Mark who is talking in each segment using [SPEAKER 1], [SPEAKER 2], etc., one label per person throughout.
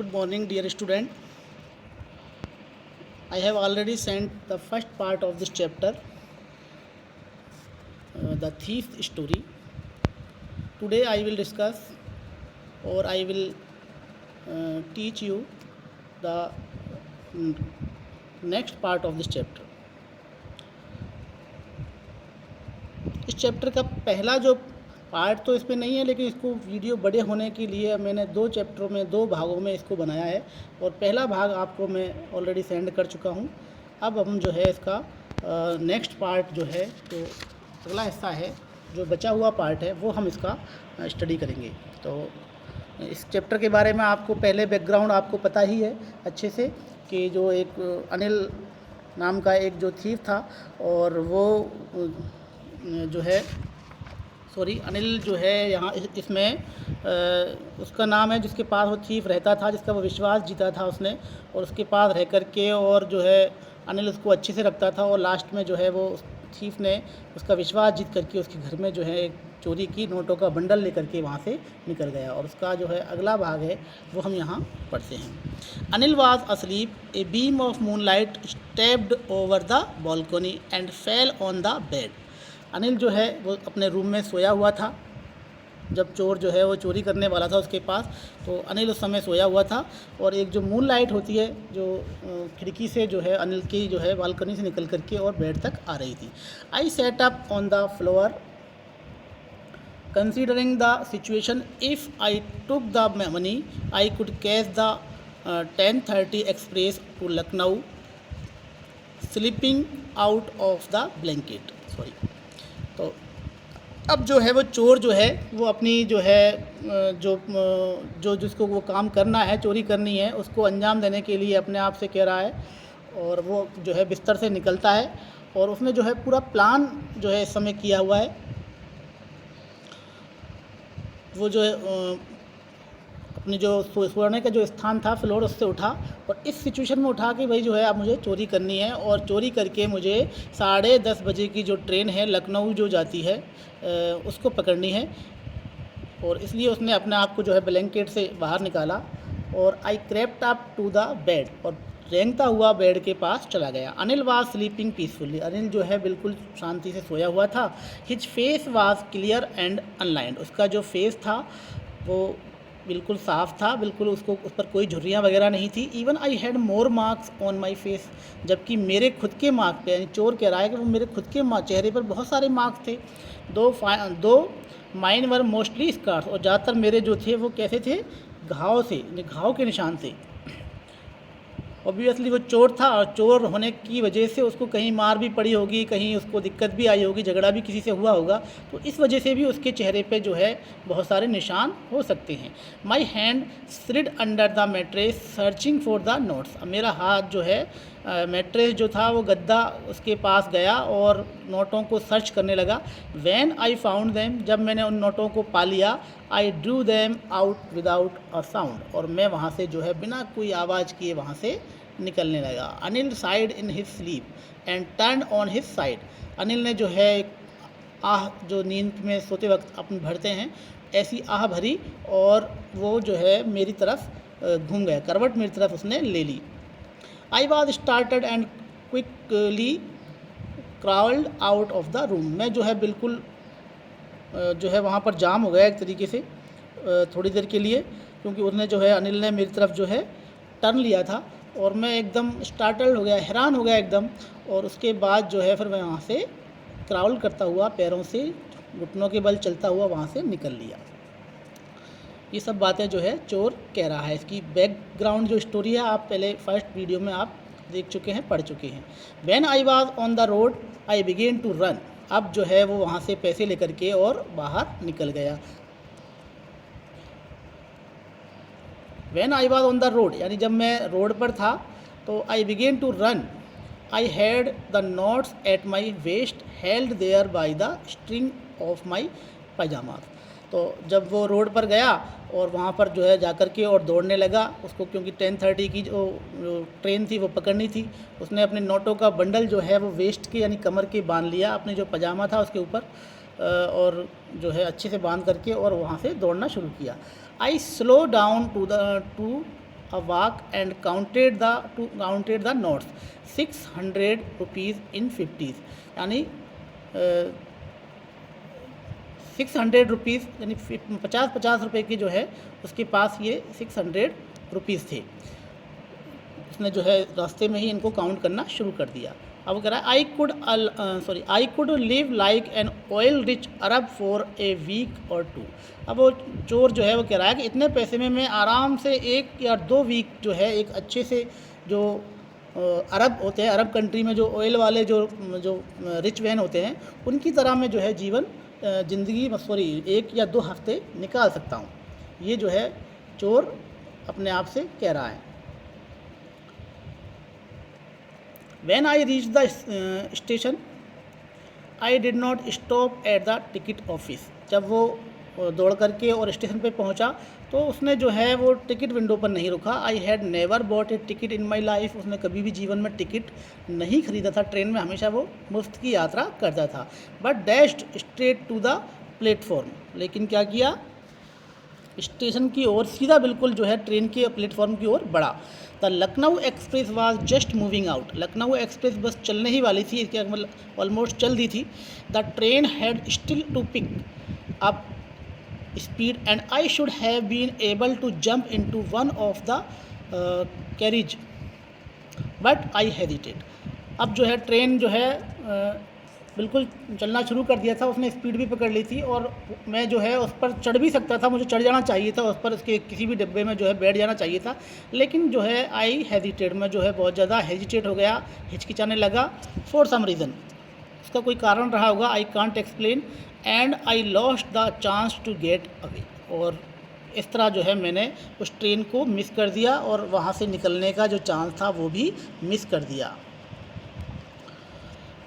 [SPEAKER 1] Good morning, dear student. I have already sent the first part of this chapter, the thief story. Today I will discuss, or I will teach you the next part of this chapter. इस chapter का पहला जो part तो इसमें नहीं है, लेकिन इसको वीडियो बड़े होने के लिए मैंने दो चैप्टरों में, दो भागों में इसको बनाया है। और पहला भाग आपको मैं ऑलरेडी सेंड कर चुका हूँ। अब हम जो है इसका नेक्स्ट पार्ट जो है, तो अगला हिस्सा है, जो बचा हुआ पार्ट है, वो हम इसका स्टडी करेंगे। तो इस चैप्टर के बारे में आपको पहले बैकग्राउंड आपको पता ही है अच्छे से, कि जो एक अनिल नाम का एक जो थीफ था, और वो जो है अनिल जो है यहाँ इसमें उसका नाम है, जिसके पास वो थीफ रहता था, जिसका वो विश्वास जीता था उसने, और उसके पास रह कर के, और जो है अनिल उसको अच्छे से रखता था, और लास्ट में जो है वो थीफ ने उसका विश्वास जीत करके उसके घर में जो है एक चोरी की नोटों का बंडल लेकर के वहाँ से निकल गया। और उसका जो है अगला भाग है वो हम यहाँ पढ़ते हैं। Anil was asleep, a beam of moonlight stepped over the balcony and fell on the bed. Anil जो है वो अपने रूम में सोया हुआ था, जब चोर जो है वो चोरी करने वाला था उसके पास, तो अनिल उस समय सोया हुआ था, और एक जो मून लाइट होती है जो खिड़की से जो है अनिल की जो है बालकनी से निकल करके और बेड तक आ रही थी। I sat up on the floor considering the situation, if I took the money I could catch the 10:30 express to Lucknow, sleeping out of the blanket. Sorry. तो अब जो है वो चोर जो है वो अपनी जो है जो जिसको वो काम करना है, चोरी करनी है, उसको अंजाम देने के लिए अपने आप से कह रहा है, और वो जो है बिस्तर से निकलता है, और उसने जो है पूरा प्लान जो है इस समय किया हुआ है। वो जो है अपनी जो सोने का जो स्थान था फ्लोर, उससे उठा, और इस सिचुएशन में उठा कि भाई जो है अब मुझे चोरी करनी है, और चोरी करके मुझे 10:30 बजे की जो ट्रेन है लखनऊ जो जाती है उसको पकड़नी है। और इसलिए उसने अपने आप को जो है ब्लैंकेट से बाहर निकाला, और I crept up to the bed, और रेंगता हुआ बेड के पास चला गया। Anil was sleeping peacefully, Anil जो है बिल्कुल शांति से सोया हुआ था। His face was clear and unlined, उसका जो फेस था वो बिल्कुल साफ़ था, बिल्कुल उसको उस पर कोई झुर्रियाँ वगैरह नहीं थी। Even I had more marks on my face, जबकि मेरे खुद के मार्क पे, यानी चोर कह रहा है कि वो मेरे खुद के चेहरे पर बहुत सारे मार्क्स थे। दो माइन वर मोस्टली स्कार्स, और ज़्यादातर मेरे जो थे वो कैसे थे, घाव से, घाव के निशान थे। ऑब्वियसली वो चोर था, और चोर होने की वजह से उसको कहीं मार भी पड़ी होगी, कहीं उसको दिक्कत भी आई होगी, झगड़ा भी किसी से हुआ होगा, तो इस वजह से भी उसके चेहरे पे जो है बहुत सारे निशान हो सकते हैं। My hand slid under the mattress searching for the notes, मेरा हाथ जो है मैट्रेस जो था वो गद्दा, उसके पास गया और नोटों को सर्च करने लगा। वैन आई फाउंड दैम, जब मैंने उन नोटों को पा लिया, I drew them out without a sound, और मैं वहाँ से जो है बिना कोई आवाज़ किए वहाँ से निकलने लगा। Anil side in his sleep and turn on his side, Anil ने जो है आह जो नींद में सोते वक्त अपन भरते हैं, ऐसी आह भरी, और वो जो है मेरी तरफ घूम गया, करवट मेरी तरफ उसने ले ली। I was started and quickly crawled out of the room, मैं जो है बिल्कुल जो है वहाँ पर जाम हो गया एक तरीके से थोड़ी देर के लिए, क्योंकि उसने जो है अनिल ने मेरी तरफ जो है टर्न लिया था, और मैं एकदम स्टार्टल्ड हो गया, हैरान हो गया एकदम। और उसके बाद जो है फिर मैं वहाँ से क्राउल करता हुआ, पैरों से घुटनों के बल चलता हुआ वहाँ से निकल लिया। ये सब बातें जो है चोर कह रहा है। इसकी बैकग्राउंड जो स्टोरी है आप पहले फर्स्ट वीडियो में आप देख चुके हैं, पढ़ चुके हैं। When I was on the road I began to run, अब जो है वो वहाँ से पैसे लेकर के और बाहर निकल गया। When I was on the road, यानी जब मैं रोड पर था, तो I began to run, I had the notes at my waist held there by the string of my pyjama. तो जब वो रोड पर गया और वहाँ पर जो है जाकर के और दौड़ने लगा, उसको क्योंकि 10:30 की जो ट्रेन थी वो पकड़नी थी, उसने अपने नोटों का बंडल जो है वो वेस्ट के यानी कमर के बांध लिया, अपने जो पजामा था उसके ऊपर, और जो है अच्छे से बांध करके और वहाँ से दौड़ना शुरू किया। I slow down to a walk and counted the notes, 600 rupees in 50s, यानी 600 रुपीज़ यानी 50 रुपये की जो है उसके पास ये 600 रुपीज़ थे। उसने जो है रास्ते में ही इनको काउंट करना शुरू कर दिया। अब वो कह रहा है I could live like an oil rich Arab for a week or two. अब वो चोर जो है वो कह रहा है कि इतने पैसे में मैं आराम से 1 या 2 वीक जो है एक अच्छे से जो अरब होते हैं, अरब कंट्री में जो ऑयल वाले जो रिच मैन होते हैं उनकी तरह में जो है जीवन ज़िंदगी 1 या 2 हफ्ते निकाल सकता हूँ। ये जो है चोर अपने आप से कह रहा है। When I reached the station, I did not stop at the ticket office. जब वो दौड़ करके और स्टेशन पे पहुंचा तो उसने जो है वो टिकट विंडो पर नहीं रुका। I had never bot A ticket in my life. उसने कभी भी जीवन में टिकट नहीं खरीदा था ट्रेन में, हमेशा वो मुफ्त की यात्रा करता था। But dashed straight to the platform, लेकिन क्या किया, स्टेशन की ओर सीधा बिल्कुल जो है ट्रेन के प्लेटफॉर्म की ओर बढ़ा। The Lucknow express was just moving out. Lucknow express बस चलने ही वाली थी, इसके मतलब ऑलमोस्ट चल दी थी। The train had still to pick up speed and I should have been able to jump into one of the carriage but I hesitated. अब जो है ट्रेन जो है बिल्कुल चलना शुरू कर दिया था, उसने स्पीड भी पकड़ ली थी और मैं जो है उस पर चढ़ भी सकता था, मुझे चढ़ जाना चाहिए था उस पर, उसके किसी भी डिब्बे में जो है बैठ जाना चाहिए था। लेकिन जो है आई हेजिटेड, मैं जो है बहुत ज़्यादा हेजिटेट हो गया, हिचकिचाने लगा। फॉर सम रीज़न, उसका कोई कारण रहा होगा, I can't explain, and I lost the chance to get away. और इस तरह जो है मैंने उस ट्रेन को मिस कर दिया और वहाँ से निकलने का जो चांस था वो भी मिस कर दिया।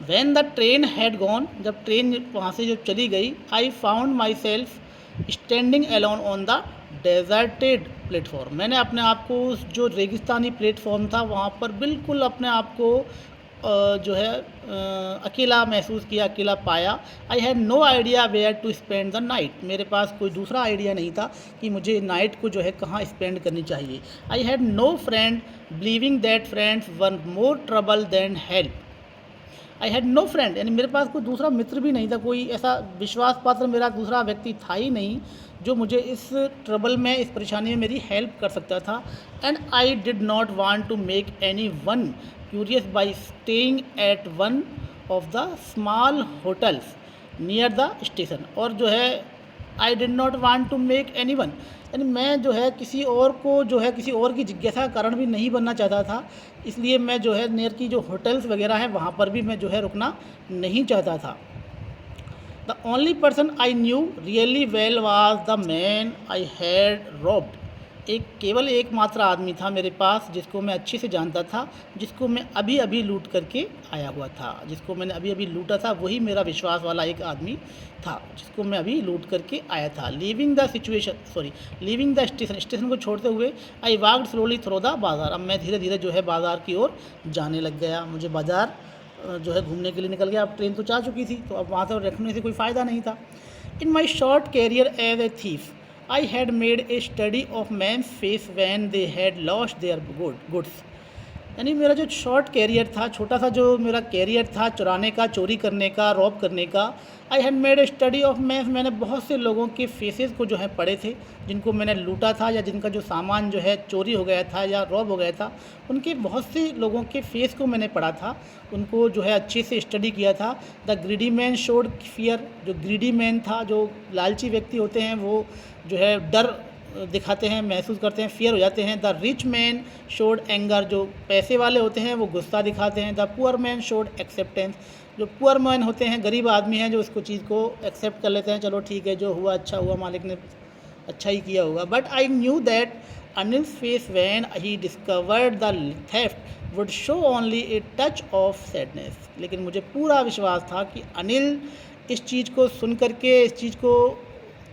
[SPEAKER 1] When the train had gone, जब ट्रेन वहाँ से जब चली गई, I found myself standing alone on the deserted platform। मैंने अपने आप को उस जो रेगिस्तानी प्लेटफॉर्म था वहाँ पर बिल्कुल अपने आप को जो है अकेला महसूस किया, अकेला पाया। I had no idea where to spend the night. मेरे पास कोई दूसरा आइडिया नहीं था कि मुझे नाइट को जो है कहाँ स्पेंड करनी चाहिए। I had no friend believing that friends were more trouble than help. I had no friend, यानी मेरे पास कोई दूसरा मित्र भी नहीं था, कोई ऐसा विश्वास पात्र मेरा दूसरा व्यक्ति था ही नहीं जो मुझे इस ट्रबल में, इस परेशानी में मेरी हेल्प कर सकता था। And I did not want to make anyone curious by staying at one of the small hotels near the station. और जो है I did not want to make anyone, यानी मैं जो है किसी और को जो है किसी और की जिज्ञासा का कारण भी नहीं बनना चाहता था, इसलिए मैं जो है नियर की जो होटल्स वगैरह हैं वहाँ पर भी मैं जो है रुकना नहीं चाहता था। The only person I knew really well was the man I had robbed. केवल एकमात्र आदमी था मेरे पास जिसको मैं अच्छे से जानता था, जिसको मैं अभी अभी लूट करके आया हुआ था, जिसको मैंने अभी अभी लूटा था, वही मेरा विश्वास वाला एक आदमी था जिसको मैं अभी लूट करके आया था। लीविंग द स्टेशन को छोड़ते हुए I walked slowly through the बाज़ार। अब मैं धीरे धीरे जो है बाज़ार की ओर जाने लग गया। मुझे बाज़ार जो है घूमने के लिए निकल गया। अब ट्रेन तो जा चुकी थी तो अब वहाँ से रखने से कोई फ़ायदा नहीं था। In my short career as a thief I had made a study of men's face when they had lost their goods। यानी मेरा जो शॉर्ट कैरियर था, छोटा सा जो मेरा कैरियर था चुराने का, चोरी करने का, रॉब करने का, I had made a study of men. मैंने बहुत से लोगों के फेसेस को जो है पढ़े थे जिनको मैंने लूटा था या जिनका जो सामान जो है चोरी हो गया था या रॉब हो गया था, उनके बहुत से लोगों के फेस को मैंने पढ़ा था, उनको जो है अच्छे से स्टडी किया था। The greedy man showed fear. जो ग्रीडी मैन था, जो लालची व्यक्ति होते हैं, वो जो है डर दिखाते हैं, महसूस करते हैं, फियर हो जाते हैं। The rich man showed anger. जो पैसे वाले होते हैं वो गुस्सा दिखाते हैं। The poor man showed acceptance. जो पुअर मैन होते हैं, गरीब आदमी हैं, जो इसको चीज़ को एक्सेप्ट कर लेते हैं, चलो ठीक है, जो हुआ अच्छा हुआ, मालिक ने अच्छा ही किया होगा। But I knew that Anil face when he discovered the theft would show only a touch of sadness. लेकिन मुझे पूरा विश्वास था कि अनिल इस चीज़ को सुन करके, इस चीज़ को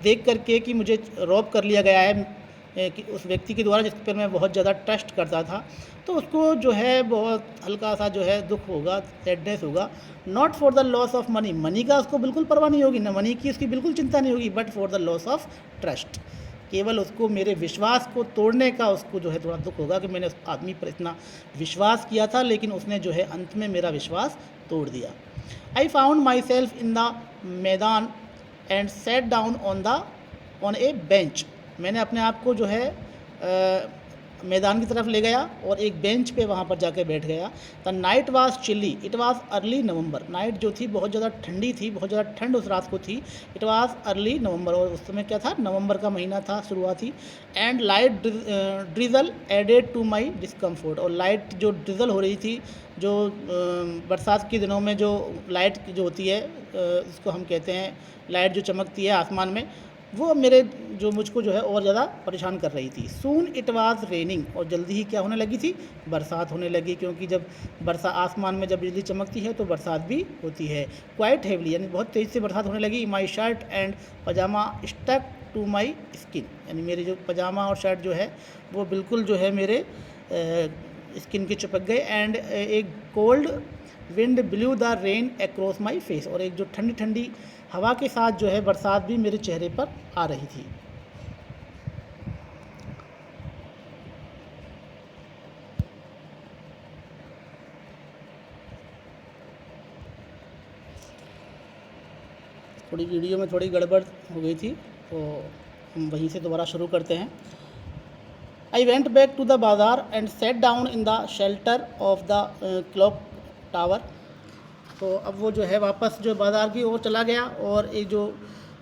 [SPEAKER 1] देख करके कि मुझे रॉब कर लिया गया है कि उस व्यक्ति के द्वारा जिस पर मैं बहुत ज़्यादा ट्रस्ट करता था, तो उसको जो है बहुत हल्का सा जो है दुख होगा, सैडनेस होगा। Not for the loss of money का उसको बिल्कुल परवाह नहीं होगी, ना मनी की उसकी बिल्कुल चिंता नहीं होगी, but for the loss of trust. केवल उसको मेरे विश्वास को तोड़ने का उसको जो है थोड़ा दुख होगा कि मैंने उस आदमी पर इतना विश्वास किया था, लेकिन उसने जो है अंत में मेरा विश्वास तोड़ दिया। I found myself in the maidan and sat down on a bench. मैंने अपने आप को जो है मैदान की तरफ ले गया और एक बेंच पे वहाँ पर जाकर बैठ गया। The night was chilly, it was early November. Night जो थी बहुत ज़्यादा ठंडी थी, बहुत ज़्यादा ठंड उस रात को थी। इट वाज अर्ली नवंबर, और उस समय क्या था, नवंबर का महीना था, शुरुआती। And light drizzle added to my discomfort, और लाइट जो ड्रिजल हो रही थी, जो बरसात के दिनों में जो लाइट जो होती है, उसको हम कहते हैं लाइट जो चमकती है आसमान में, वो मेरे जो मुझको जो है और ज़्यादा परेशान कर रही थी। सून इट वाज रेनिंग, और जल्दी ही क्या होने लगी थी, बरसात होने लगी, क्योंकि जब आसमान में जब बिजली चमकती है तो बरसात भी होती है। क्वाइट हेवली, यानी बहुत तेज़ से बरसात होने लगी। My shirt and pyjama stuck to my skin, यानी मेरी जो पजामा और शर्ट जो है वो बिल्कुल जो है मेरे स्किन के चिपक गए। एंड एक cold wind blue the rain across my face, और एक जो ठंडी ठंडी हवा के साथ जो है बरसात भी मेरे चेहरे पर आ रही थी। थोड़ी वीडियो में थोड़ी गड़बड़ हो गई थी, तो हम वहीं से दोबारा शुरू करते हैं। I went back to the bazaar and sat down in the shelter of the clock tower. तो अब वो जो है वापस जो बाज़ार की ओर चला गया, और एक जो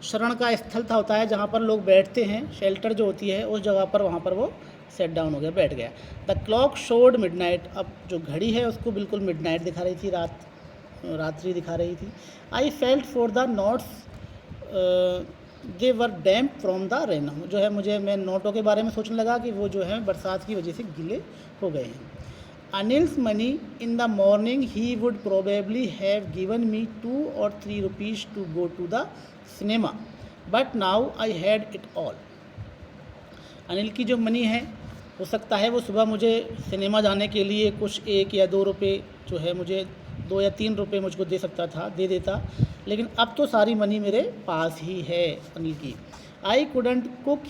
[SPEAKER 1] शरण का स्थल था होता है जहाँ पर लोग बैठते हैं, शेल्टर जो होती है, उस जगह पर वहाँ पर वो सेट डाउन हो गया, बैठ गया। द क्लॉक शोड मिडनाइट, अब जो घड़ी है उसको बिल्कुल मिडनाइट दिखा रही थी, रात्रि दिखा रही थी। I felt for the notes they were damp from the rain, जो है मैं नोटों के बारे में सोचने लगा कि वो जो है बरसात की वजह से गीले हो गए हैं। Anil's money in the morning, he would probably have given me 2 or 3 rupees to go to the cinema, but now I had it all. Anil की जो मनी है, हो सकता है वो सुबह मुझे सिनेमा जाने के लिए कुछ 1 या 2 रुपये जो है मुझे 2 या 3 रुपये मुझको दे देता, लेकिन अब तो सारी मनी मेरे पास ही है अनिल की। I couldn't cook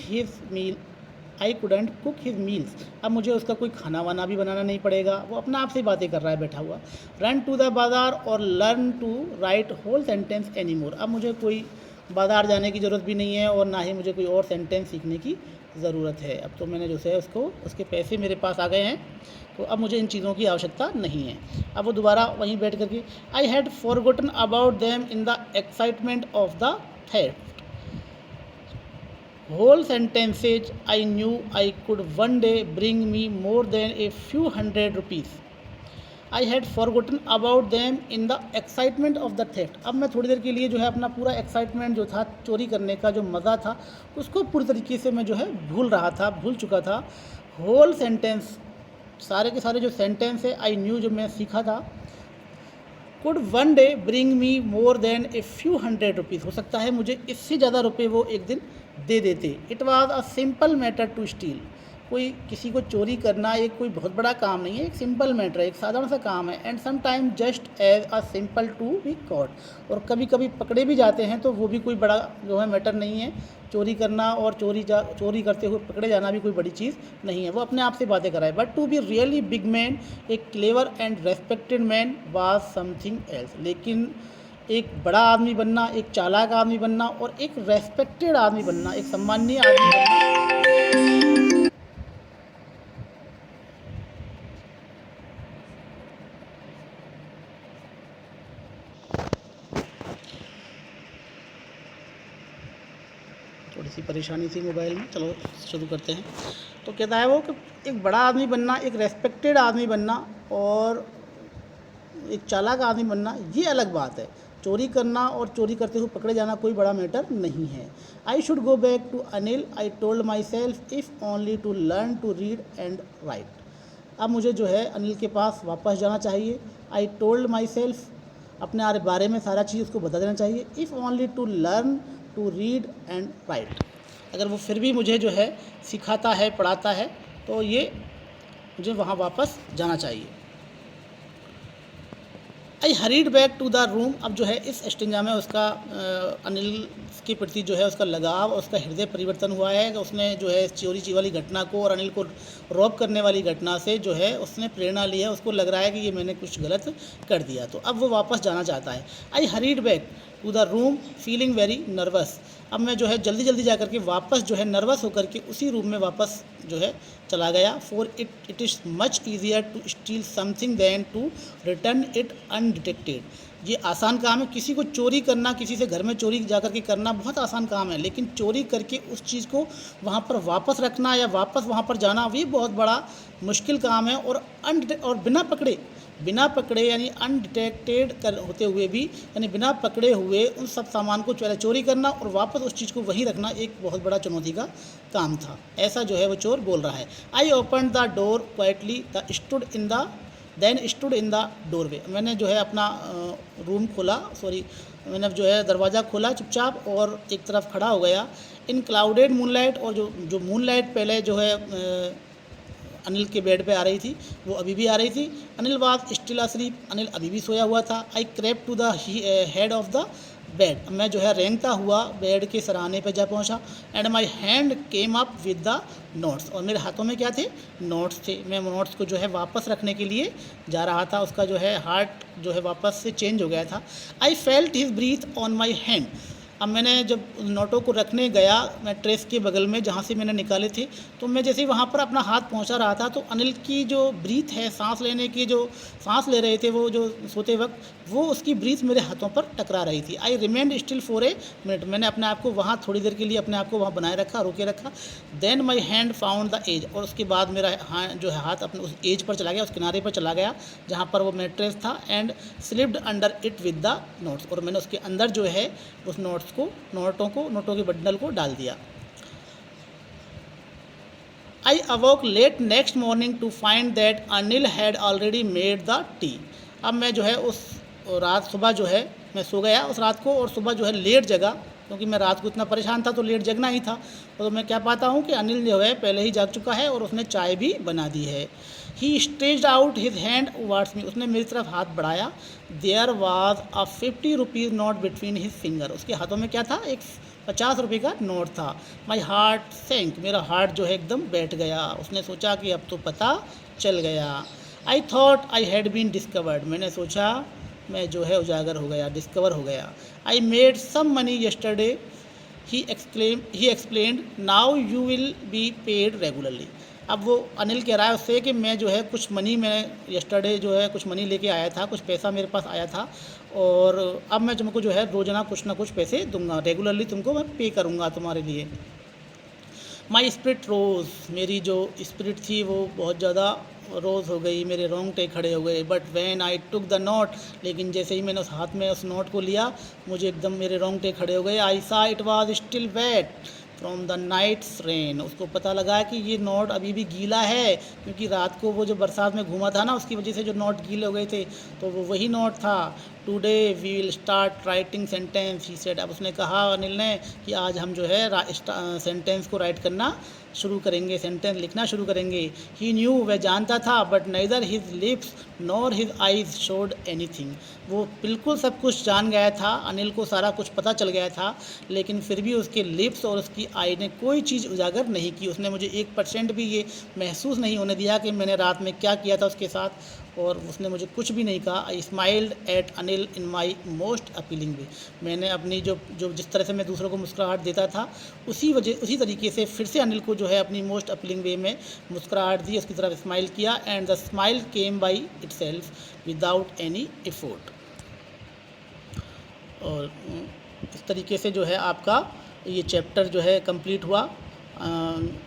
[SPEAKER 1] his meals, अब मुझे उसका कोई खाना वाना भी बनाना नहीं पड़ेगा, वो अपना आप से बातें कर रहा है बैठा हुआ। रन टू द बाज़ार और learn to write whole sentence any more, अब मुझे कोई बाज़ार जाने की ज़रूरत भी नहीं है, और ना ही मुझे कोई और सेंटेंस सीखने की ज़रूरत है। अब तो मैंने जो है उसके पैसे मेरे पास आ गए हैं, तो अब मुझे इन चीज़ों की आवश्यकता नहीं है। अब वो दोबारा वहीं बैठ करके, I had forgotten about them in the excitement of the theft. Whole sentences I knew I could one day bring me more than a few hundred rupees. I had forgotten about them in the excitement of the theft. अब मैं थोड़ी देर के लिए जो है अपना पूरा excitement जो था, चोरी करने का जो मज़ा था, उसको पूरी तरीके से मैं जो है भूल चुका था। होल सेंटेंस, सारे के सारे जो सेंटेंस है, आई न्यू जो मैं सीखा था, could one day bring me more than a few hundred rupees, हो सकता है मुझे इससे ज़्यादा रुपये वो एक दिन दे देते। It was a simple matter to steal, कोई किसी को चोरी करना एक कोई बहुत बड़ा काम नहीं है, एक सिंपल मैटर है, एक साधारण सा काम है। And some time just as a simple to be caught, और कभी कभी पकड़े भी जाते हैं तो वो भी कोई बड़ा जो है मैटर नहीं है। चोरी करना और चोरी करते हुए पकड़े जाना भी कोई बड़ी चीज़ नहीं है, वो अपने आप से बातें कराए। But to be really big man, a clever and respected man was something else, लेकिन एक बड़ा आदमी बनना, एक चालाक आदमी बनना, और एक रेस्पेक्टेड आदमी बनना, एक सम्माननीय आदमी बनना, थोड़ी सी परेशानी थी मोबाइल में, चलो शुरू करते हैं। तो कहता है वो कि एक बड़ा आदमी बनना, एक रेस्पेक्टेड आदमी बनना और एक चालाक आदमी बनना, ये अलग बात है। चोरी करना और चोरी करते हुए पकड़े जाना कोई बड़ा मैटर नहीं है। I should go back to Anil, I told myself, if only to learn to read and write. अब मुझे जो है अनिल के पास वापस जाना चाहिए। आई टोल्ड माई सेल्फ, अपने बारे में सारा चीज़ उसको बता देना चाहिए। If only to learn to read and write, अगर वो फिर भी मुझे जो है सिखाता है, पढ़ाता है, तो ये मुझे वहाँ वापस जाना चाहिए। I hurried back to the room. अब जो है इस स्टेंजा में उसका अनिल के प्रति जो है उसका लगाव और उसका हृदय परिवर्तन हुआ है कि उसने जो है चोरी वाली घटना को और अनिल को रॉब करने वाली घटना से जो है उसने प्रेरणा ली है। उसको लग रहा है कि ये मैंने कुछ गलत कर दिया, तो अब वो वापस जाना चाहता है। I hurried back to the room feeling very nervous. अब मैं जो है जल्दी जल्दी जा कर के वापस जो है नर्वस होकर के उसी रूम में वापस जो है चला गया। For it is much easier to steal something than to return it undetected. ये आसान काम है, किसी को चोरी करना, किसी से घर में चोरी जा कर के करना बहुत आसान काम है, लेकिन चोरी करके उस चीज़ को वहाँ पर वापस रखना या वापस वहाँ पर जाना ये बहुत बड़ा मुश्किल काम है। और बिना पकड़े यानी अनडिटेक्टेड कर होते हुए भी, यानी बिना पकड़े हुए उन सब सामान को चोरी करना और वापस उस चीज़ को वहीं रखना एक बहुत बड़ा चुनौती का काम था। ऐसा जो है वो चोर बोल रहा है। I open the door quietly then stood in the doorway. मैंने जो है अपना रूम खोला, मैंने जो है दरवाज़ा खोला चुपचाप और एक तरफ खड़ा हो गया। इन क्लाउडेड मूनलाइट, और जो मूनलाइट पहले जो है अनिल के बेड पे आ रही थी वो अभी भी आ रही थी। Anil was still asleep, Anil अभी भी सोया हुआ था। I crept to the head of the bed. मैं जो है रेंगता हुआ बेड के सराहने पे जा पहुंचा। And my hand came up with the notes, और मेरे हाथों में क्या थे? नोट्स थे। मैं नोट्स को जो है वापस रखने के लिए जा रहा था। उसका जो है हार्ट जो है वापस से चेंज हो गया था। I felt his breath on my hand. अब मैंने जब नोटों को रखने गया मैं ट्रेस के बगल में जहाँ से मैंने निकाले थे, तो मैं जैसे ही वहाँ पर अपना हाथ पहुँचा रहा था तो अनिल की जो ब्रीथ है, सांस लेने की जो सांस ले रहे थे वो जो सोते वक्त, वो उसकी ब्रीथ मेरे हाथों पर टकरा रही थी। I remained still for a minute. मैंने अपने आप को वहाँ थोड़ी देर के लिए अपने आप को वहाँ बनाए रखा, रोके रखा। Then my hand found the edge, और उसके बाद मेरा जो है हाथ अपने उस एज पर चला गया, उस किनारे पर चला गया जहाँ पर वो मैट्रेस था। And slipped under it with the notes, और मैंने उसके अंदर जो है उस नोटों के बंडल को डाल दिया। I awoke late next morning to find that Anil had already made the tea. अब मैं जो है उस रात सुबह जो है मैं सो गया उस रात को, और सुबह जो है लेट जगा, क्योंकि मैं रात को इतना परेशान था तो लेट जगना ही था। तो मैं क्या पाता हूँ कि अनिल जो है पहले ही जाग चुका है और उसने चाय भी बना दी है। He stretched out his hand towards me, उसने मेरी तरफ हाथ बढ़ाया। There was a 50 rupees note between his finger, उसके हाथों में क्या था? एक 50 रुपये का नोट था। माई हार्ट सेंक, मेरा हार्ट जो है एकदम बैठ गया। उसने सोचा कि अब तो पता चल गया। I thought I had been discovered, मैंने सोचा मैं जो है उजागर हो गया, डिस्कवर हो गया। I made some money yesterday, he explained, now you will be paid regularly. अब वो अनिल कह रहा है उससे कि मैं जो है कुछ मनी, मैं यस्टरडे जो है कुछ मनी लेके आया था, कुछ पैसा मेरे पास आया था, और अब मैं तुमको जो है रोज़ाना कुछ ना कुछ पैसे दूंगा, रेगुलरली तुमको मैं पे करूँगा तुम्हारे लिए। माई स्पिरिट रोज़, मेरी जो स्पिरिट थी वो बहुत ज़्यादा रोज़ हो गई, मेरे रोंगटे खड़े हो गए। But when I took the note, लेकिन जैसे ही मैंने उस हाथ में उस नोट को लिया मुझे एकदम मेरे रोंगटे खड़े हो गए। I saw it was still wet from the night's rain, उसको पता लगा कि ये नोट अभी भी गीला है, क्योंकि रात को वो जो बरसात में घूमा था ना उसकी वजह से जो नोट गीले हो गए थे, तो वो वही नोट था। Today we will start writing sentence, he said. अब उसने कहा अनिल ने कि आज हम जो है सेंटेंस को राइट करना शुरू करेंगे, सेंटेंस लिखना शुरू करेंगे। ही न्यू, वह जानता था, but neither his lips nor his eyes showed anything, वो बिल्कुल सब कुछ जान गया था, अनिल को सारा कुछ पता चल गया था, लेकिन फिर भी उसके लिप्स और उसकी आई ने कोई चीज़ उजागर नहीं की। उसने मुझे 1% भी ये महसूस नहीं होने दिया कि मैंने रात में क्या किया था उसके साथ, और उसने मुझे कुछ भी नहीं कहा। I smiled at Anil in my most appealing way, मैंने अपनी जो जिस तरह से मैं दूसरों को मुस्कुराहट देता था उसी तरीके से फिर से अनिल को जो है अपनी मोस्ट अपीलिंग वे में मुस्कुराहट दी, उसकी तरफ स्माइल किया। And the smile came by itself without any effort. और इस तरीके से जो है आपका ये चैप्टर जो है कंप्लीट हुआ।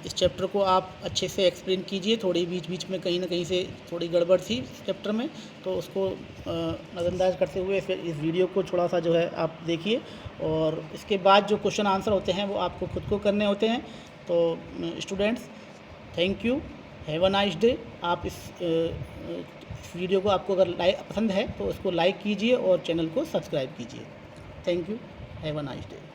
[SPEAKER 1] इस चैप्टर को आप अच्छे से एक्सप्लेन कीजिए, थोड़ी बीच बीच में कहीं ना कहीं से थोड़ी गड़बड़ थी इस चैप्टर में, तो उसको नज़रअंदाज करते हुए फिर इस वीडियो को थोड़ा सा जो है आप देखिए, और इसके बाद जो क्वेश्चन आंसर होते हैं वो आपको खुद को करने होते हैं। तो students, thank you, have a nice day. आप इस वीडियो को आपको अगर पसंद है तो उसको लाइक कीजिए और चैनल को सब्सक्राइब कीजिए। Thank you, have a nice day.